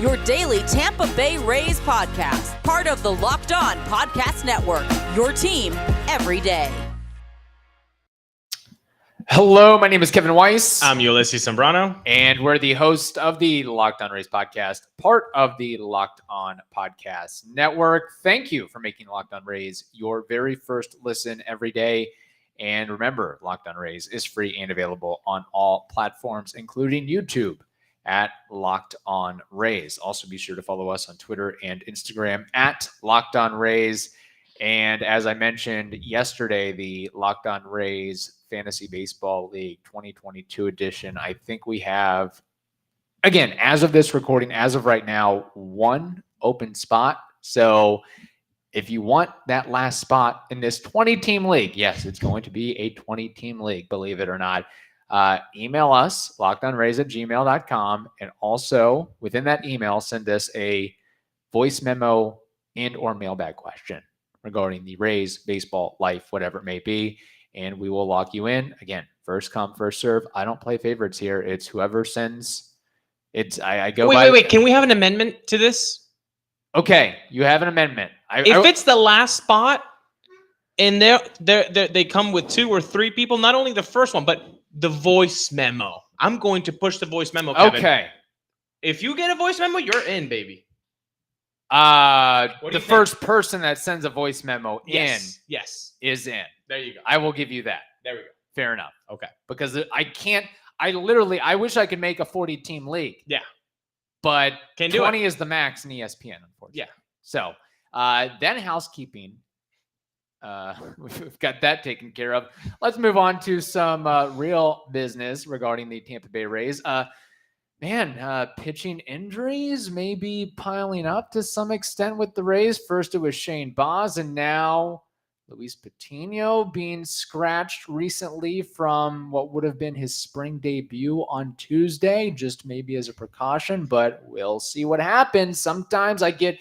your daily Tampa Bay Rays podcast. Part of the Locked On Podcast Network, your team every day. Hello, my name is Kevin Weiss. I'm Ulises Sambrano. And we're the host of the Locked On Rays podcast, part of the Locked On Podcast Network. Thank you for making Locked On Rays your very first listen every day. And remember, Locked On Rays is free and available on all platforms, including YouTube at Locked On Rays. Also, be sure to follow us on Twitter and Instagram at Locked On Rays. And as I mentioned yesterday, the Locked On Rays Fantasy Baseball League 2022 edition, I think we have, again, as of this recording, as of right now, one open spot. So if you want that last spot in this 20-team league, yes, it's going to be a 20-team league, believe it or not. Email us, lockedonrays@gmail.com. And also within that email, send us a voice memo and or mailbag question regarding the Rays, baseball, life, whatever it may be. And we will lock you in. Again, first come, first serve. I don't play favorites here. It's whoever sends. I go by. Wait. Can we have an amendment to this? Okay, you have an amendment. If it's the last spot and they come with 2 or 3 people, not only the first one, but the voice memo. I'm going to push the voice memo, Kevin. Okay. If you get a voice memo, you're in, baby. The first person that sends a voice memo yes. is in. There you go. I will give you that. There we go. Fair enough. Okay. Because I wish I could make a 40-team league. Yeah. But Can't do 20 is the max in ESPN, unfortunately. Yeah. So then housekeeping. We've got that taken care of. Let's move on to some real business regarding the Tampa Bay Rays. Pitching injuries may be piling up to some extent with the Rays. First, it was Shane Baz, and now Luis Patiño being scratched recently from what would have been his spring debut on Tuesday, just maybe as a precaution, but we'll see what happens. Sometimes I get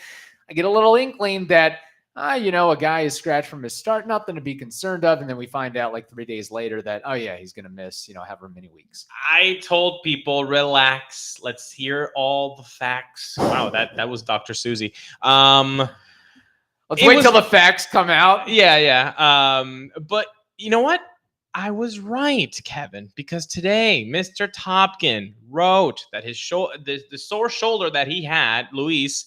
a little inkling that, a guy is scratched from his start, nothing to be concerned of. And then we find out like 3 days later that, he's going to miss, however many weeks. I told people, relax. Let's hear all the facts. Wow, that was Dr. Susie. Let's wait till the facts come out. Yeah. But you know what? I was right, Kevin, because today Mr. Topkin wrote that his the sore shoulder that he had, Luis,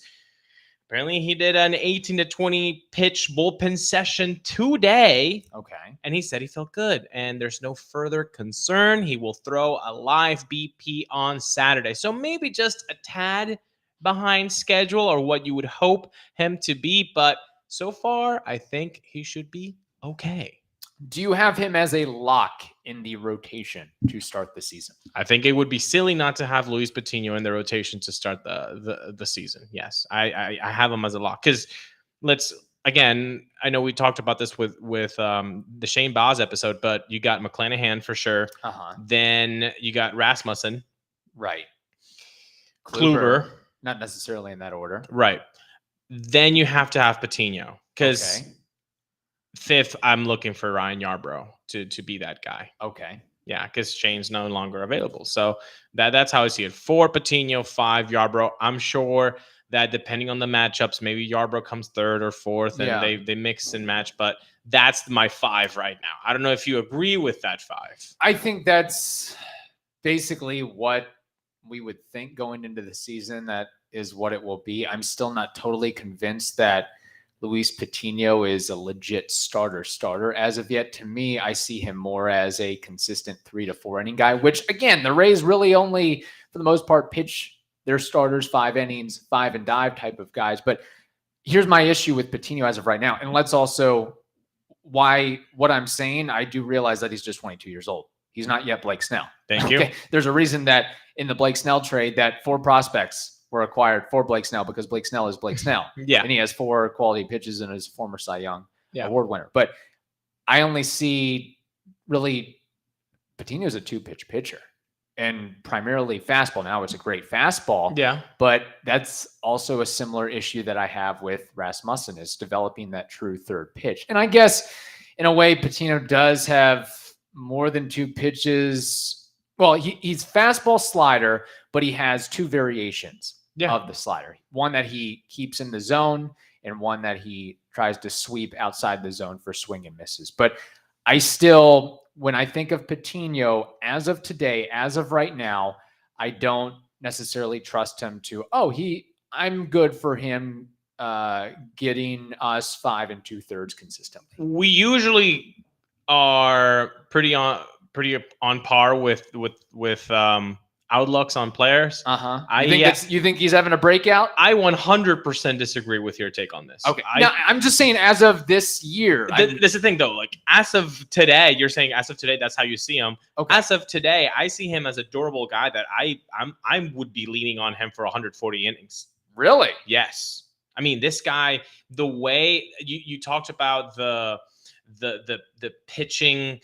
apparently he did an 18 to 20 pitch bullpen session today. Okay. And he said he felt good and there's no further concern. He will throw a live BP on Saturday. So maybe just a tad behind schedule or what you would hope him to be. But so far, I think he should be okay. Do you have him as a lock in the rotation to start the season? I think it would be silly not to have Luis Patiño in the rotation to start the season. Yes, I have him as a lock because I know we talked about this with the Shane Baz episode, but you got McClanahan for sure. Then you got Rasmussen. Right. Kluber. Not necessarily in that order. Right. Then you have to have Patiño because fifth, I'm looking for Ryan Yarbrough to be that guy. Okay. Yeah, because Shane's no longer available. So that's how I see it. 4 Patiño, 5 Yarbrough. I'm sure that depending on the matchups, maybe Yarbrough comes 3rd or 4th and they mix and match. But that's my 5 right now. I don't know if you agree with that 5. I think that's basically what we would think going into the season. That is what it will be. I'm still not totally convinced that Luis Patiño is a legit starter as of yet. To me, I see him more as a consistent 3 to 4 inning guy, which again, the Rays really only, for the most part, pitch their starters 5 innings, 5 and dive type of guys. But here's my issue with Patiño as of right now. And let's also what I'm saying, I do realize that he's just 22 years old. He's not yet Blake Snell. Thank you. There's a reason that in the Blake Snell trade that 4 prospects were acquired for Blake Snell because Blake Snell is Blake Snell. Yeah. And he has 4 quality pitches and is former Cy Young award winner. But I only see really Patiño's a 2-pitch pitcher and primarily fastball. Now it's a great fastball. Yeah. But that's also a similar issue that I have with Rasmussen is developing that true 3rd pitch. And I guess in a way, Patiño does have more than 2 pitches. Well, he's fastball slider, but he has 2 variations. of the slider. One that he keeps in the zone and one that he tries to sweep outside the zone for swing and misses. But I still, when I think of Patiño, as of today, as of right now, I don't necessarily trust him to, I'm good for him getting us 5 2/3 consistently. We usually are pretty on par with outlooks on players. You think he's having a breakout? I 100% disagree with your take on this. Okay. Now, I'm just saying, as of this year. That's the thing, though. Like, as of today, you're saying as of today, that's how you see him. Okay. As of today, I see him as a durable guy that I would be leaning on him for 140 innings. Really? Yes. I mean, this guy, the way you talked about the pitching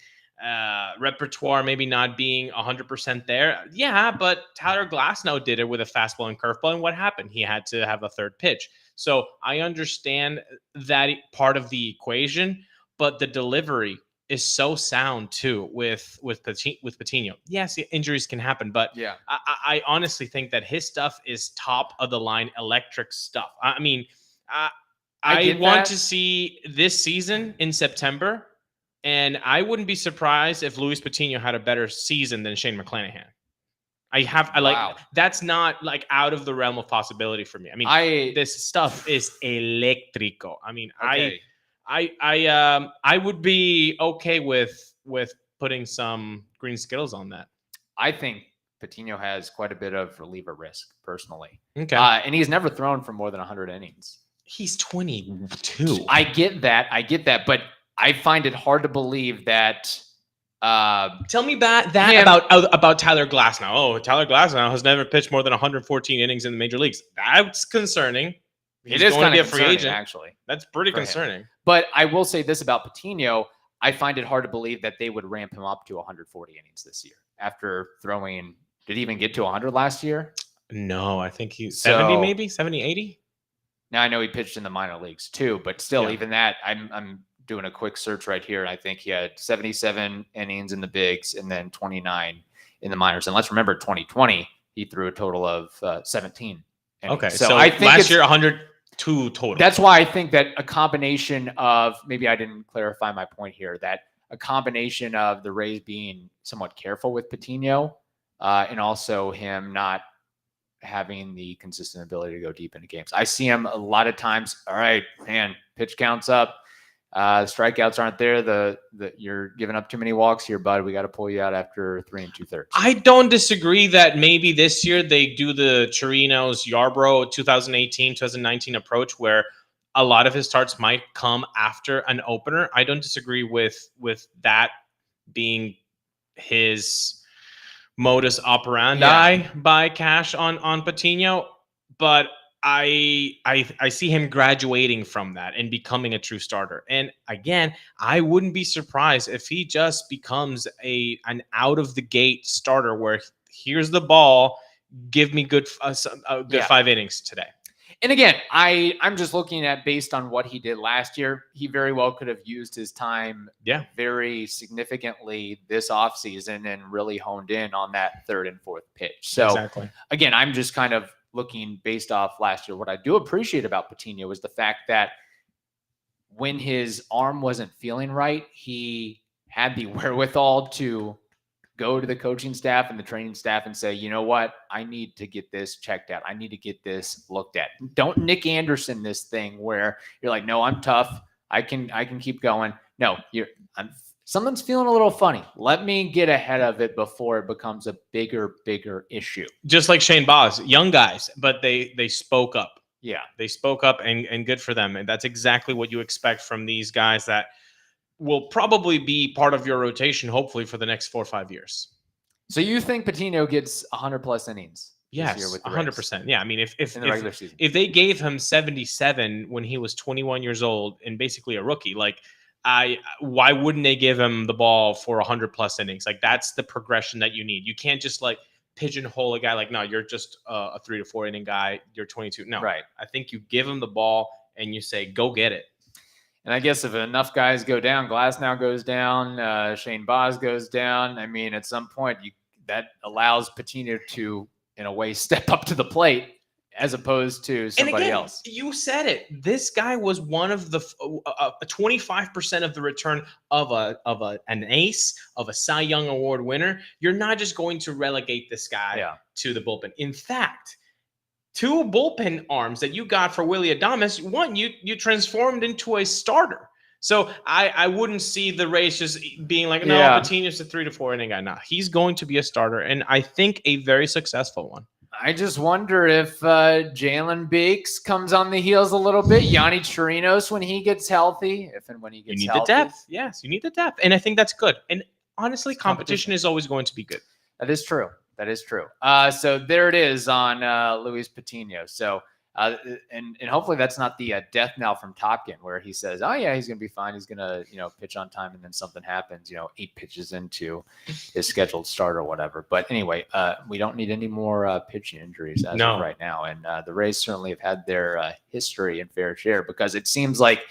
repertoire maybe not being 100% there. Yeah, but Tyler Glasnow did it with a fastball and curveball, and what happened? He had to have a third pitch. So I understand that part of the equation, but the delivery is so sound too with Patiño. Yes, injuries can happen, but yeah, I honestly think that his stuff is top of the line electric stuff. I mean, I want to see this season in September. And I wouldn't be surprised if Luis Patiño had a better season than Shane McClanahan. Wow. That's not like out of the realm of possibility for me. I mean, this stuff is electrico. I mean, okay. I would be okay with putting some green Skittles on that. I think Patiño has quite a bit of reliever risk personally. Okay. And he's never thrown for more than 100 innings. He's 22. I get that, but I find it hard to believe that. Tell me about Tyler Glasnow. Oh, Tyler Glasnow has never pitched more than 114 innings in the major leagues. That's concerning. It is going to be a free agent, actually. That's pretty concerning. But I will say this about Patiño. I find it hard to believe that they would ramp him up to 140 innings this year after throwing. Did he even get to 100 last year? No, I think he's 70, maybe 70, 80. Now I know he pitched in the minor leagues too, but still, even that, I'm doing a quick search right here. I think he had 77 innings in the bigs and then 29 in the minors. And let's remember, 2020, he threw a total of 17 innings. Okay, so I think last year 102 total. That's why I think that a combination of, maybe I didn't clarify my point here, that a combination of the Rays being somewhat careful with Patiño and also him not having the consistent ability to go deep into games. I see him a lot of times. All right, man, pitch counts up. The strikeouts aren't there. You're giving up too many walks here, bud. We got to pull you out after 3 2/3. I don't disagree that maybe this year they do the Chirinos Yarbrough 2018, 2019 approach where a lot of his starts might come after an opener. I don't disagree with that being his modus operandi by Cash on Patiño, but I see him graduating from that and becoming a true starter. And again, I wouldn't be surprised if he just becomes an out of the gate starter where here's the ball, give me good 5 innings today. And again, I'm just looking at based on what he did last year. He very well could have used his time very significantly this offseason and really honed in on that 3rd and 4th pitch. So again, I'm just kind of looking based off last year. What I do appreciate about Patiño is the fact that when his arm wasn't feeling right, he had the wherewithal to go to the coaching staff and the training staff and say, you know what, I need to get this checked out. I need to get this looked at. Don't Nick Anderson this thing where you're like, no, I'm tough. I can keep going. No, something's feeling a little funny. Let me get ahead of it before it becomes a bigger issue. Just like Shane Baz, young guys, but they spoke up. Yeah. They spoke up and good for them. And that's exactly what you expect from these guys that will probably be part of your rotation, hopefully, for the next 4 or 5 years. So you think Patiño gets 100+ innings? Yes, this year with the 100%. Rays? Yeah, I mean, if in the regular season, if they gave him 77 when he was 21 years old and basically a rookie, like, why wouldn't they give him the ball for 100+ innings? Like, that's the progression that you need. You can't just like pigeonhole a guy like, no, you're just a 3 to 4 inning guy. You're 22. No, right. I think you give him the ball and you say, go get it. And I guess if enough guys go down, Glasnow goes down, Shane Baz goes down. I mean, at some point that allows Patiño to, in a way, step up to the plate as opposed to somebody else. You said it. This guy was one of the 25% of the return of an ace, of a Cy Young Award winner. You're not just going to relegate this guy to the bullpen. In fact, 2 bullpen arms that you got for Willy Adames, one you transformed into a starter. So I wouldn't see the race just being like, no, Patiño's a 3 to 4 inning guy. No, he's going to be a starter, and I think a very successful one. I just wonder if Jalen Beeks comes on the heels a little bit. Yanni Chirinos when he gets healthy, if and when he gets healthy. You need the depth. Yes, you need the depth. And I think that's good. And honestly, competition is always going to be good. That is true. So there it is on Luis Patiño. So, and hopefully that's not the death knell from Topkin where he says, oh yeah, he's going to be fine. He's going to, pitch on time. And then something happens, 8 pitches into his scheduled start or whatever. But anyway, we don't need any more pitching injuries as of right now. And the Rays certainly have had their history and fair share because it seems like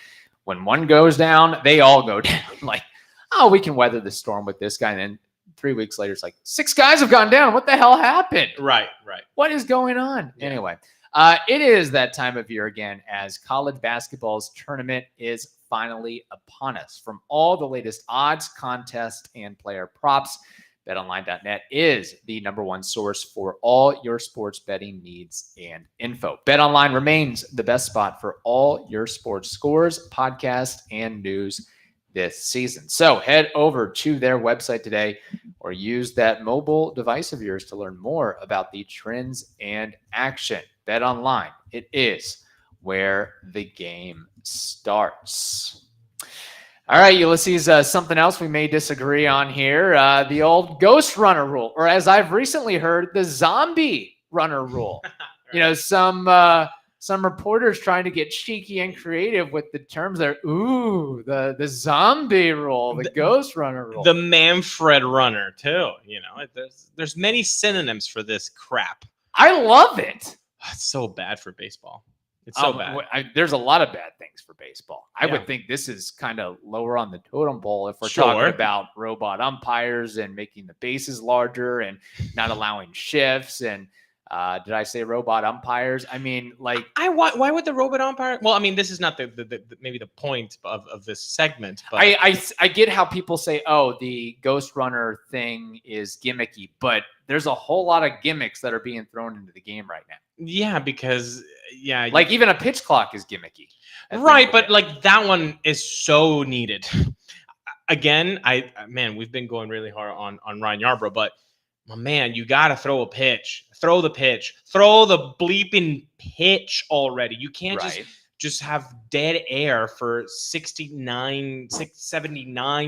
when one goes down, they all go down. Like, oh, we can weather the storm with this guy. And then 3 weeks later, it's like 6 guys have gone down. What the hell happened? Right. What is going on? Yeah. Anyway, it is that time of year again as college basketball's tournament is finally upon us. From all the latest odds, contests, and player props, BetOnline.net is the number one source for all your sports betting needs and info. BetOnline remains the best spot for all your sports scores, podcasts, and news this season. So head over to their website today or use that mobile device of yours to learn more about the trends and action. Bet Online, it is where the game starts. All right, Ulises, something else we may disagree on here, the old ghost runner rule, or as I've recently heard, the zombie runner rule. Right. Some reporters trying to get cheeky and creative with the terms there. Ooh, the zombie rule, the ghost runner rule. The Manfred runner, too. There's many synonyms for this crap. I love it. It's so bad for baseball. It's so bad. There's a lot of bad things for baseball. I would think this is kind of lower on the totem pole if we're talking about robot umpires and making the bases larger and not allowing shifts and did I say robot umpires? I mean, like, why would the robot umpire? Well, I mean, this is not the maybe the point of this segment. But I get how people say, oh, the ghost runner thing is gimmicky, but there's a whole lot of gimmicks that are being thrown into the game right now. Yeah, because like even a pitch clock is gimmicky, right? But like that one is so needed. Again, we've been going really hard on Ryan Yarbrough, but. My man, you got to throw a pitch. Throw the pitch. Throw the bleeping pitch already. You can't just have dead air for 79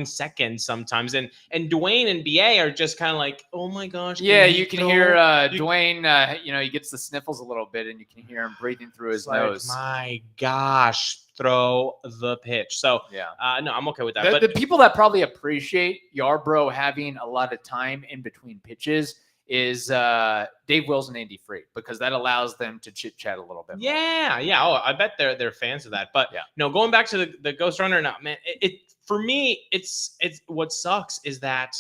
seconds sometimes. And Dwayne and BA are just kind of like, oh my gosh. Yeah, you can hear Dwayne, he gets the sniffles a little bit and you can hear him breathing through his nose. My gosh. Throw the pitch. So, no, I'm okay with that. But the people that probably appreciate Yarbrough having a lot of time in between pitches is Dave Wills and Andy Freed, because that allows them to chit chat a little bit. Yeah. Oh, I bet they're fans of that. But no, going back to the ghost runner, now, man, it for me, it's what sucks is that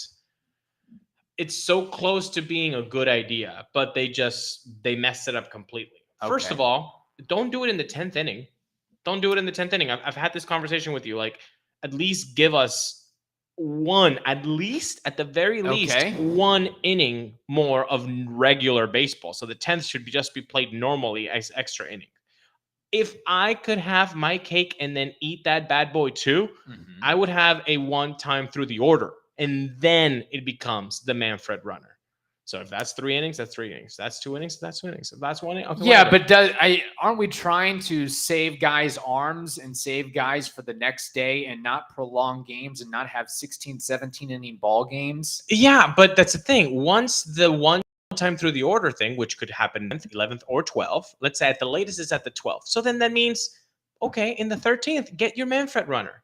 it's so close to being a good idea, but they messed it up completely. Okay. First of all, don't do it in the 10th inning. Don't do it in the 10th inning. I've had this conversation with you. Like, at least give us at the very least, 1 inning more of regular baseball. So the 10th should just be played normally as extra inning. If I could have my cake and then eat that bad boy too, I would have a 1 time through the order. And then it becomes the Manfred runner. So if that's 3 innings, that's 3 innings. That's 2 innings, that's 2 innings. If that's 1 inning, okay. Yeah, whatever. But aren't we trying to save guys' arms and save guys for the next day and not prolong games and not have 16, 17 inning ball games? Yeah, but that's the thing. Once the 1 time through the order thing, which could happen 11th or 12th, let's say at the latest is at the 12th. So then that means, okay, in the 13th, get your Manfred runner.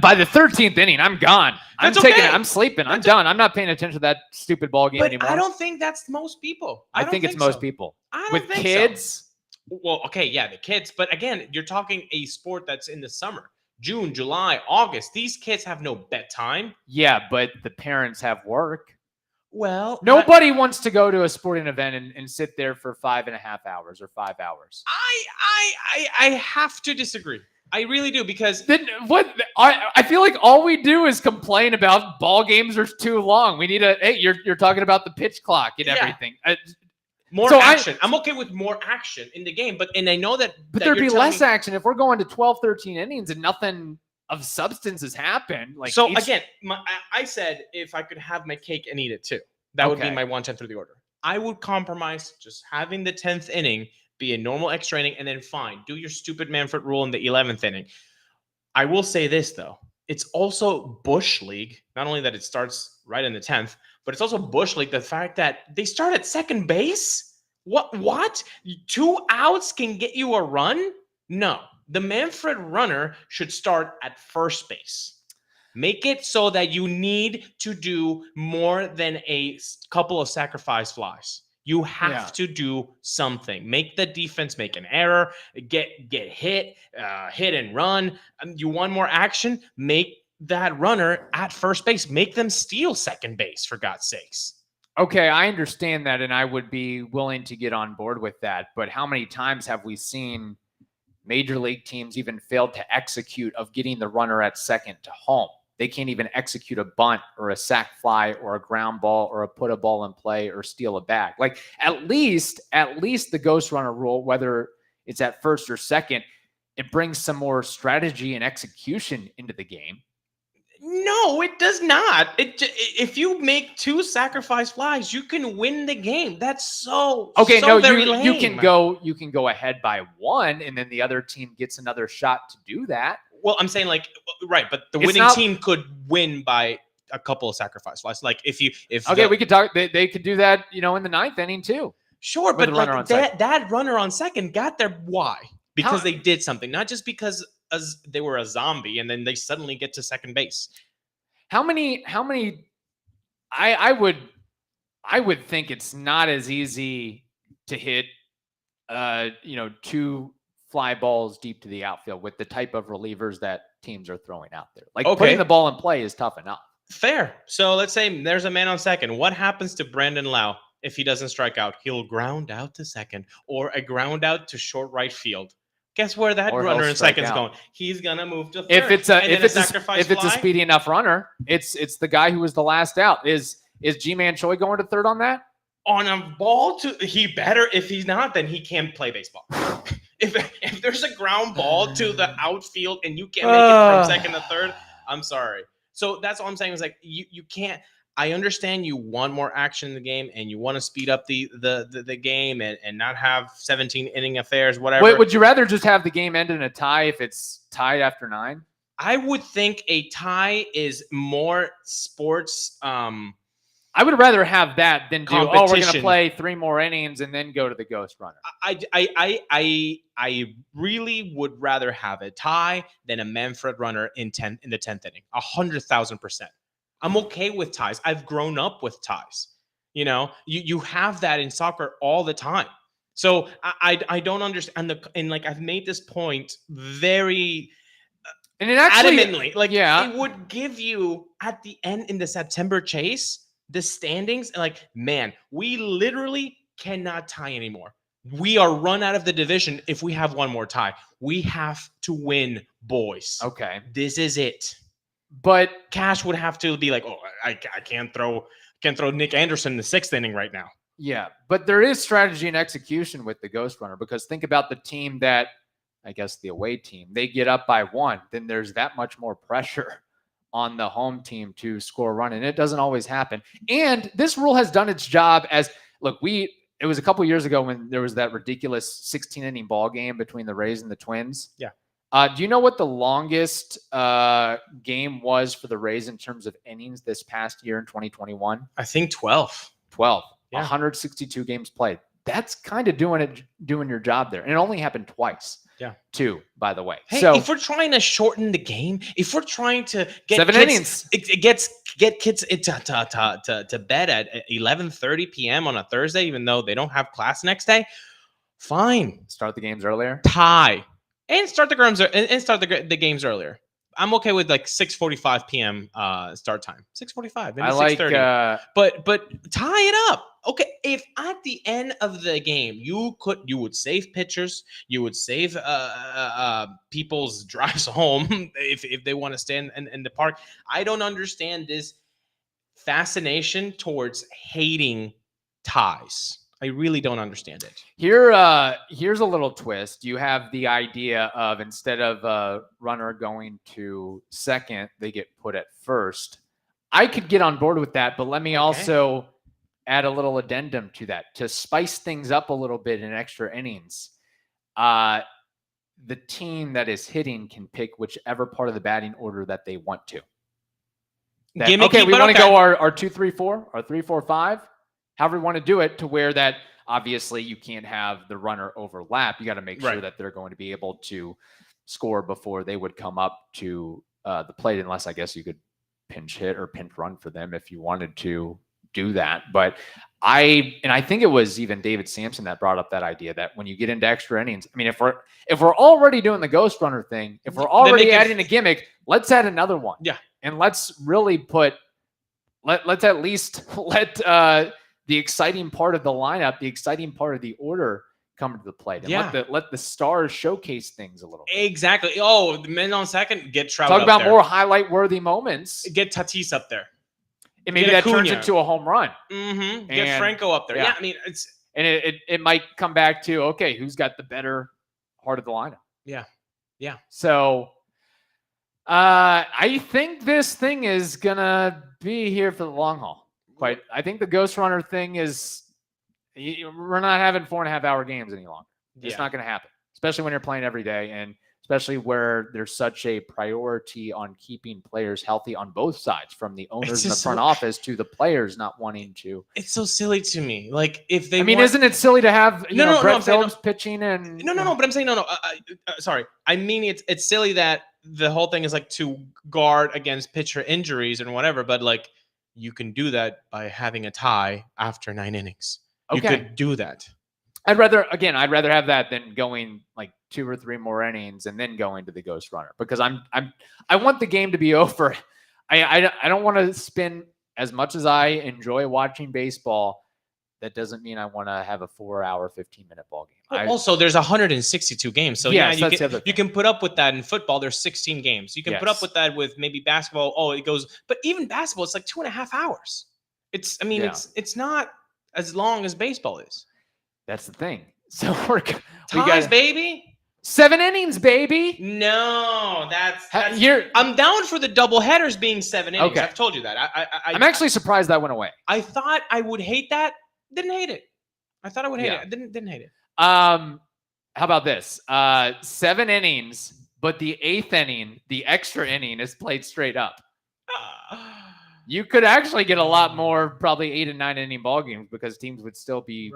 By the 13th inning, I'm gone. I'm sleeping. I'm done. I'm not paying attention to that stupid ball game anymore. I don't think that's most people. I think it's most people. With kids? So. Well, okay, yeah, the kids. But again, you're talking a sport that's in the summer. June, July, August. These kids have no bedtime. Yeah, but the parents have work. Well, Nobody wants to go to a sporting event and sit there for 5.5 hours or 5 hours. I have to disagree. I really do, because Then what? I feel like all we do is complain about ball games are too long. We need you're talking about the pitch clock and everything. More action. I'm okay with more action in the game, but I know that. But there'd be less action if we're going to 12, 13 innings and nothing of substance has happened. Again, I said if I could have my cake and eat it too, that would be my 1/10 through the order. I would compromise just having the 10th inning be a normal extra inning, and then fine, do your stupid Manfred rule in the 11th inning. I will say this though, it's also Bush League. Not only that it starts right in the 10th, but it's also Bush League. The fact that they start at second base. What? 2 outs can get you a run? No. The Manfred runner should start at first base. Make it so that you need to do more than a couple of sacrifice flies. You have to do something. Make the defense make an error, get hit and run. You want more action? Make that runner at first base. Make them steal second base, for God's sakes. Okay, I understand that, and I would be willing to get on board with that. But how many times have we seen major league teams even failed to execute of getting the runner at second to home? They can't even execute a bunt or a sac fly or a ground ball or put a ball in play or steal a bag. Like at least the ghost runner rule, whether it's at first or second, it brings some more strategy and execution into the game. No, it does not. If you make 2 sacrifice flies, you can win the game. That's okay. So No, lame. you can go ahead by 1, and then the other team gets another shot to do that. Well, I'm saying right, but the winning team could win by a couple of sacrifice flies. Like we could talk. They could do that, in the 9th inning too. Sure, but that runner on second got there. Why? Because they did something, not just because they were a zombie and then they suddenly get to second base. How many? I would think it's not as easy to hit, 2 fly balls deep to the outfield with the type of relievers that teams are throwing out there. Putting the ball in play is tough enough. Fair. So let's say there's a man on second. What happens to Brandon Lau if he doesn't strike out? He'll ground out to second or a ground out to short right field. Guess where that runner in second's going? He's gonna move to third. If it's a speedy enough runner, it's the guy who was the last out. Is G-Man Choi going to third on that? On a ball he better. If he's not, then he can't play baseball. If there's a ground ball to the outfield and you can't make it from second to third, I'm sorry. So that's all I'm saying is you can't. I understand you want more action in the game and you want to speed up the game and not have 17 inning affairs, whatever. Wait, would you rather just have the game end in a tie if it's tied after 9? I would think a tie is more sports. I would rather have that than we're going to play 3 more innings and then go to the ghost runner. I really would rather have a tie than a Manfred runner in the 10th inning. 100,000%. I'm okay with ties. I've grown up with ties. You have that in soccer all the time. So I don't understand. And I've made this point very and it actually, adamantly. It would give you at the end in the September chase, the standings, man, we literally cannot tie anymore. We are run out of the division if we have one more tie. We have to win, boys. Okay. This is it. But Cash would have to be I can't throw Nick Anderson in the 6th inning right now. Yeah, but there is strategy and execution with the ghost runner, because think about the team that, I guess the away team, they get up by 1, then there's that much more pressure on the home team to score a run, and it doesn't always happen. And this rule has done its job it was a couple years ago when there was that ridiculous 16-inning ball game between the Rays and the Twins. Yeah. Do you know what the longest game was for the Rays in terms of innings this past year in 2021? I think 12. 12. Yeah. 162 games played. That's kind of doing your job there. And it only happened twice. Yeah. 2, by the way. Hey, so if we're trying to shorten the game, if we're trying to get 7 innings, get kids to bed at 11:30 p.m. on a Thursday, even though they don't have class next day, fine. Start the games earlier. Tie. And start the games earlier. I'm okay with like 6:45 p.m. Start time. 6:45, maybe I like 6:30. But tie it up. Okay, if at the end of the game you would save pitchers, you would save people's drives home if they want to stay in the park. I don't understand this fascination towards hating ties. I really don't understand it. Here's a little twist. You have the idea of instead of a runner going to second, they get put at first. I could get on board with that, but let me also add a little addendum to that to spice things up a little bit in extra innings. The team that is hitting can pick whichever part of the batting order that they want to. We want to go our 2-3-4, our 3-4-5, however we want to do it, to where that obviously you can't have the runner overlap. You got to make sure that they're going to be able to score before they would come up to the plate, unless I guess you could pinch hit or pinch run for them if you wanted to do that. But I think it was even David Sampson that brought up that idea that when you get into extra innings, I mean, if we're already doing the ghost runner thing, if we're already adding a gimmick, let's add another one. Yeah. And let's really let's at least let the exciting part of the lineup, the exciting part of the order come to the plate. And let the stars showcase things a little bit. Exactly. Oh, the men on second, get Trout Talk up about there. more highlight-worthy moments. Get Tatis up there. And maybe that turns into a home run. Mm-hmm. Get Franco up there. Yeah, I mean, it might come back to, okay, who's got the better heart of the lineup? Yeah. So I think this thing is going to be here for the long haul. I think the Ghost Runner thing is, we're not having 4.5-hour games any longer. It's not going to happen, especially when you're playing every day, and especially where there's such a priority on keeping players healthy on both sides, from the owners in the front office to the players not wanting to. It's so silly to me. Like, if they isn't it silly to have Brett Phillips pitching and but I'm saying sorry. I mean, it's silly that the whole thing is like to guard against pitcher injuries and whatever, but like you can do that by having a tie after 9 innings. You could do that. I'd rather have that than going like 2 or 3 more innings and then going to the Ghost Runner, because I want the game to be over. I don't want to spend, as much as I enjoy watching baseball, that doesn't mean I want to have a 4-hour, 15-minute ball game. Well, also, there's 162 games. So you can put up with that in football. There's 16 games. You can put up with that with maybe basketball. Oh, it goes, but even basketball, it's like 2.5 hours. It's not as long as baseball is. That's the thing. So we got baby. 7 innings, baby. No, that's I'm down for the double headers being 7 innings. Okay. I've told you that. I'm actually surprised that went away. I thought I would hate that. Didn't hate it. I thought I would hate it. I didn't hate it. How about this? 7 innings, but the 8th inning, the extra inning, is played straight up. You could actually get a lot more, probably 8 and 9 inning ball games, because teams would still be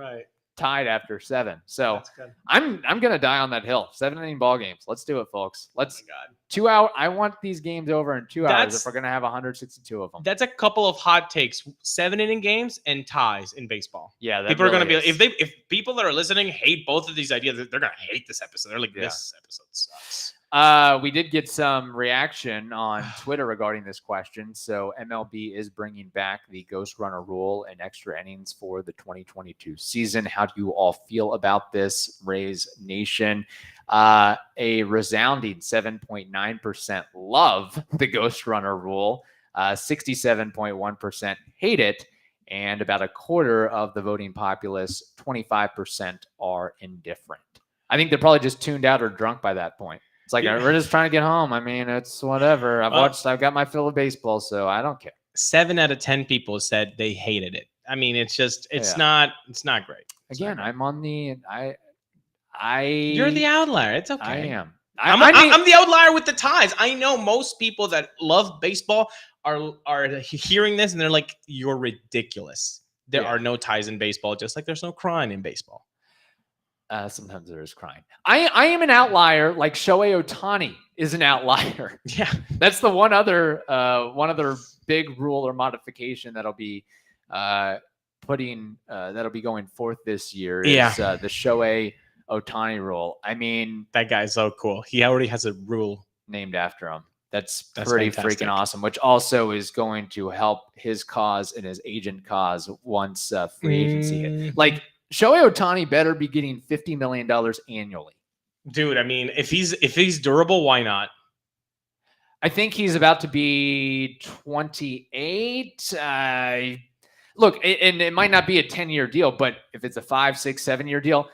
tied after 7. So I'm gonna die on that hill. 7 inning ball games. Let's do it, folks. Let's 2 hour. I want these games over in 2 hours if we're gonna have 162 of them. That's a couple of hot takes. 7 inning games and ties in baseball. Yeah, people are gonna be if people that are listening hate both of these ideas, they're gonna hate this episode. They're like, this episode sucks. We did get some reaction on Twitter regarding this question. So MLB is bringing back the Ghost Runner rule and extra innings for the 2022 season. How do you all feel about this, Rays Nation? A resounding 7.9% love the Ghost Runner rule. 67.1% hate it. And about a quarter of the voting populace, 25%, are indifferent. I think they're probably just tuned out or drunk by that point. It's like, we're just trying to get home. I mean, it's whatever. I've got my fill of baseball, so I don't care. 7 out of 10 people said they hated it. I mean, it's not great. Again, I'm on the, you're the outlier. It's okay. I am. I'm the outlier with the ties. I know most people that love baseball are hearing this and they're like, you're ridiculous. There are no ties in baseball, just like there's no crying in baseball. Sometimes there is crying. I am an outlier, like Shohei Ohtani is an outlier. Yeah, that's the one other big rule or modification that'll be going forth this year. Is the Shohei Ohtani rule. I mean, that guy's so cool. He already has a rule named after him. That's pretty fantastic. freaking awesome, which also is going to help his cause and his agent cause once free agency hit. Like, Shohei Ohtani better be getting $50 million annually. Dude, I mean, if he's durable, why not? I think he's about to be 28. Look, and it might not be a 10-year deal, but if it's a 5, 6, 7-year deal,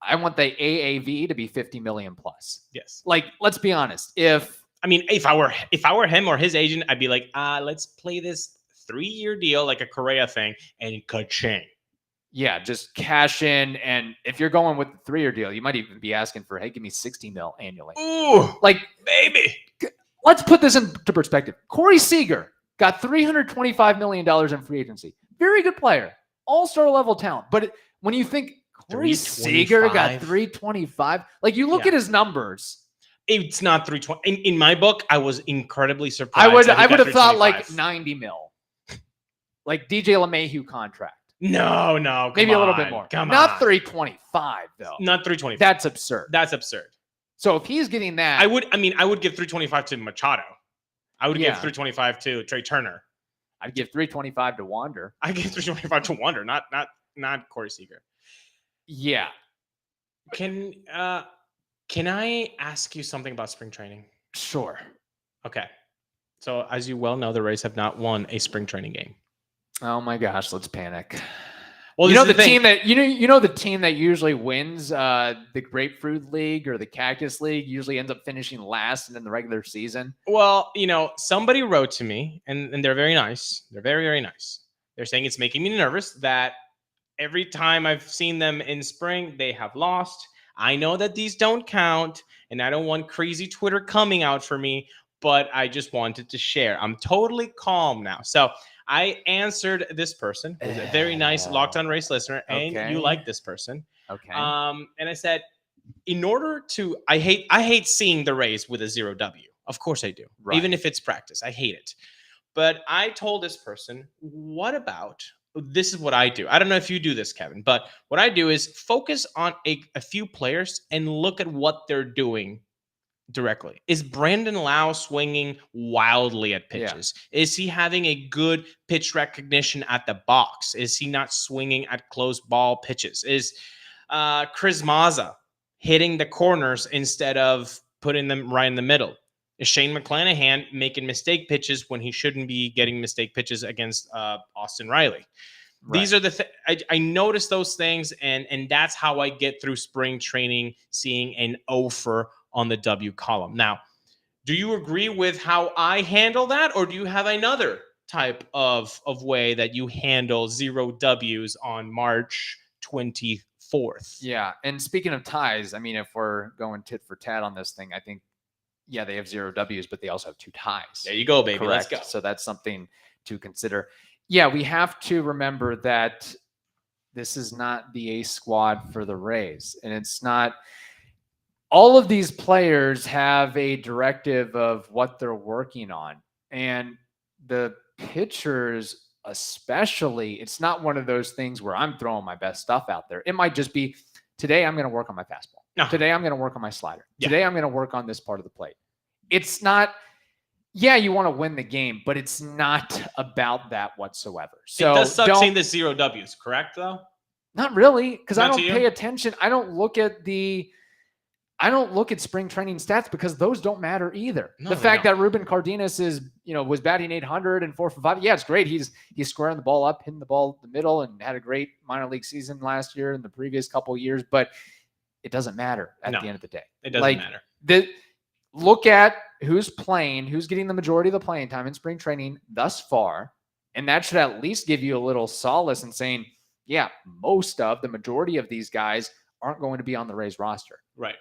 I want the AAV to be 50 million plus. Yes. Like, let's be honest. If I were him or his agent, I'd be like, let's play this 3-year deal like a Correa thing and ka-ching. Yeah, just cash in. And if you're going with the 3-year deal, you might even be asking for, hey, give me 60 mil annually. Ooh, like, baby. Let's put this into perspective. Corey Seager got $325 million in free agency. Very good player. All-star level talent. But when you think Corey Seager got 325, like, you look at his numbers. It's not 320. In my book, I was incredibly surprised. I would have thought like 90 mil. Like DJ LeMahieu contract. No. Maybe a little bit more. Not 325 though. Not 325. That's absurd. That's absurd. So if he's getting that, I would give 325 to Machado. I would give 325 to Trey Turner. I'd give 325 to Wander. I give 325 to Wander, not Corey Seager. Yeah. Can I ask you something about spring training? Sure. Okay. So as you well know, the Rays have not won a spring training game. Oh my gosh, let's panic. Well, you know the team that usually wins the Grapefruit League or the Cactus League usually ends up finishing last in the regular season. Well, somebody wrote to me, and they're very nice. They're very, very nice. They're saying it's making me nervous that every time I've seen them in spring, they have lost. I know that these don't count, and I don't want crazy Twitter coming out for me, but I just wanted to share. I'm totally calm now. So I answered this person, who's a very nice Locked On Race listener, and you like this person. Okay. And I said, I hate seeing the Rays with a 0W. Of course I do. Right. Even if it's practice, I hate it. But I told this person, this is what I do. I don't know if you do this, Kevin, but what I do is focus on a few players and look at what they're doing directly. Is Brandon Lau swinging wildly at pitches? Yeah. Is he having a good pitch recognition at the box? Is he not swinging at close ball pitches? Is Chris Mazza hitting the corners instead of putting them right in the middle? Is Shane McClanahan making mistake pitches when he shouldn't be getting mistake pitches against Austin Riley? Right. These are I notice those things, and that's how I get through spring training, seeing an offer on the W column. Now, do you agree with how I handle that, or do you have another type of way that you handle 0 Ws on March 24th? Yeah, and speaking of ties, I mean, if we're going tit for tat on this thing, I think, they have 0 Ws, but they also have 2 ties. There you go, baby. Correct. Let's go. So that's something to consider. Yeah, we have to remember that this is not the ace squad for the Rays, and it's not. All of these players have a directive of what they're working on. And the pitchers, especially, it's not one of those things where I'm throwing my best stuff out there. It might just be, today I'm going to work on my fastball. No. Today I'm going to work on my slider. Yeah. Today I'm going to work on this part of the plate. It's not, you want to win the game, but it's not about that whatsoever. So it does suck seeing the 0 Ws, correct, though? Not really, because I don't pay attention. I don't look at spring training stats because those don't matter either. No, the fact that Ruben Cardenas was batting 800 and 4 for 5. Yeah, it's great. He's squaring the ball up, hitting the ball in the middle, and had a great minor league season last year and the previous couple of years. But it doesn't matter at the end of the day. It doesn't matter. Look at who's playing, who's getting the majority of the playing time in spring training thus far, and that should at least give you a little solace in saying, the majority of these guys aren't going to be on the Rays roster. Right.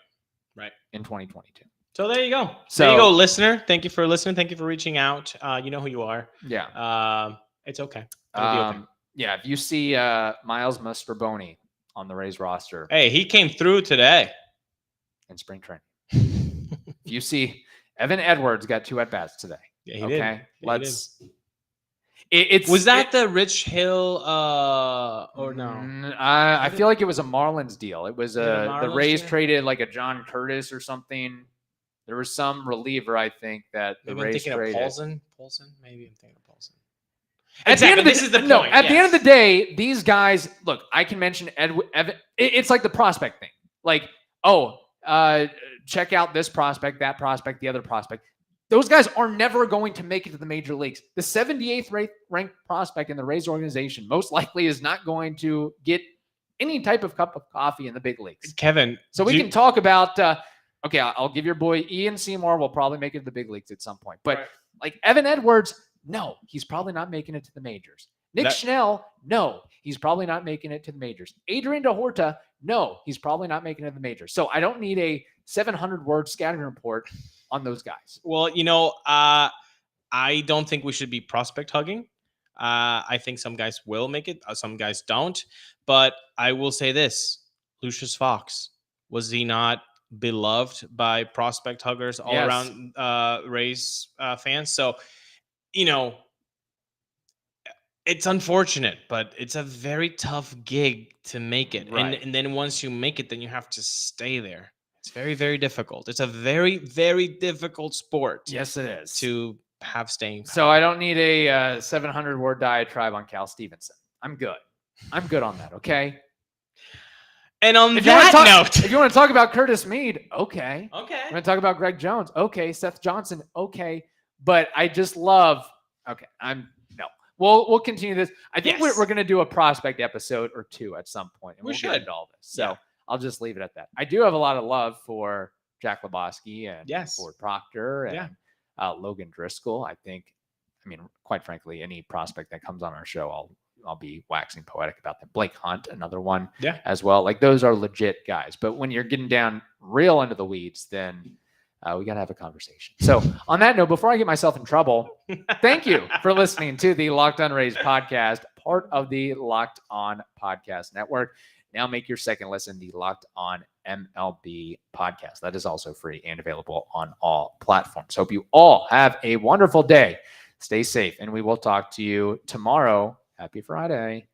In 2022. So there you go. There you go, listener. Thank you for listening. Thank you for reaching out. You know who you are. Yeah. It's okay. It'll be okay. Yeah. If you see Miles Mastrobuoni on the Rays roster. Hey, he came through today. In spring training. If you see Evan Edwards got 2 at-bats today. Yeah, he did. Okay. Let's. Was that the Rich Hill or no? I feel like it was a Marlins deal. It was the Rays traded like a John Curtis or something There was some reliever, I think, that the Maybe I'm Rays thinking traded. of Paulson. Maybe I'm thinking of Paulson. At the end of the, this is the no, point. at the end of the day, these guys, look, I can mention Evan. It's like the prospect thing. Like, check out this prospect, that prospect, the other prospect. Those guys are never going to make it to the major leagues. The 78th ranked prospect in the Rays organization most likely is not going to get any type of cup of coffee in the big leagues. Kevin. So we can talk about, okay, I'll give your boy Ian Seymour will probably make it to the big leagues at some point. But like Evan Edwards, no, he's probably not making it to the majors. Nick Schnell, no, he's probably not making it to the majors. Adrian DeHorta, no, he's probably not making it to the majors. So I don't need a 700-word scouting report on those guys. Well, I don't think we should be prospect hugging. I think some guys will make it, some guys don't. But I will say this: Lucius Fox, was he not beloved by prospect huggers all around Rays fans? So, it's unfortunate, but it's a very tough gig to make it. Right. And then once you make it, then you have to stay there. It's very, very difficult. It's a very, very difficult sport. Yes, it is. To have staying power. So I don't need a 700-word diatribe on Cal Stevenson. I'm good on that, okay? And on note, if you want to talk about Curtis Mead, okay. Okay. I'm going to talk about Greg Jones, okay. Seth Johnson, okay. But I just love, okay, no. We'll continue this. I think we're going to do a prospect episode or two at some point. And we should. Get into all this. So I'll just leave it at that. I do have a lot of love for Jack Lebowski and Ford Proctor and Logan Driscoll. I mean, quite frankly, any prospect that comes on our show, I'll be waxing poetic about them. Blake Hunt, another one as well. Like those are legit guys. But when you're getting down real into the weeds, then we got to have a conversation. So on that note, before I get myself in trouble, thank you for listening to the Locked On Rays podcast, part of the Locked On Podcast Network. Now make your second listen the Locked On MLB podcast. That is also free and available on all platforms. Hope you all have a wonderful day. Stay safe, and we will talk to you tomorrow. Happy Friday.